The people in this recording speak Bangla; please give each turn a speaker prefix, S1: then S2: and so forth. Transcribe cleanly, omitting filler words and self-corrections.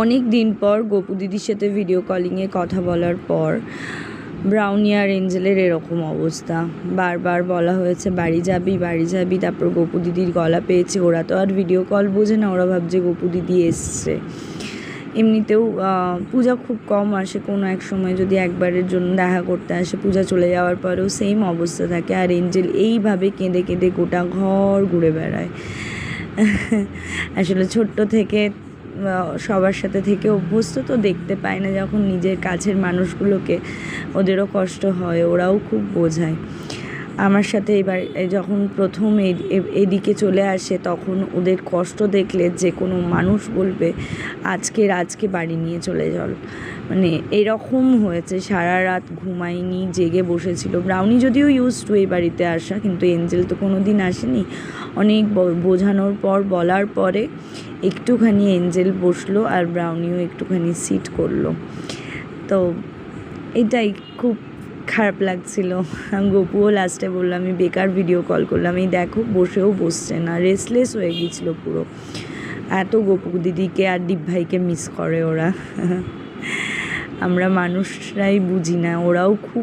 S1: অনেক দিন পর গপু দিদির সাথে ভিডিও কলিংয়ে কথা বলার পর ব্রাউনি আর এঞ্জেলের এরকম অবস্থা। বারবার বলা হয়েছে বাড়ি যাবি, তারপর গপু দিদির গলা পেয়েছে। ওরা তো আর ভিডিও কল বোঝে না, ওরা ভাবছে গপু দিদি এসছে। এমনিতেও পূজা খুব কম আসে, কোনো এক সময় যদি একবারের জন্য দেখা করতে আসে। পূজা চলে যাওয়ার পরেও সেম অবস্থা থাকে। আর এঞ্জেল এইভাবে কেঁদে কেঁদে গোটা ঘর ঘুরে বেড়ায়। আসলে ছোট্ট থেকে সবার সাথে থেকে অভ্যস্ত, তো দেখতে পায় না যখন নিজের কাছের মানুষগুলোকে, ওদেরও কষ্ট হয়, ওরাও খুব বোঝায়। আমার সাথে এবার যখন প্রথম এদিকে চলে আসে, তখন ওদের কষ্ট দেখলে যে কোনো মানুষ বলবে আজকে বাড়ি নিয়ে চলে চল। মানে এরকম হয়েছে, সারা রাত ঘুমায়নি, জেগে বসেছিল। ব্রাউনি যদিও ইউজ টু এই বাড়িতে আসা, কিন্তু এঞ্জেল তো কোনো দিন আসেনি। অনেক বোঝানোর পর, বলার পরে একটুখানি এঞ্জেল বসলো আর ব্রাউনিও একটুখানি সিট করলো। তো এটাই খুব খারাপ লাগছিল। গপুও লাস্টে বললো আমি বেকার ভিডিও কল করলাম, এই দেখো বসেও বসছে না, রেস্টলেস হয়ে গিয়েছিলো পুরো। এত গপু দিদিকে আর দীপ ভাইকে মিস করে ওরা। আমরা মানুষরাই বুঝি না, ওরাও খুব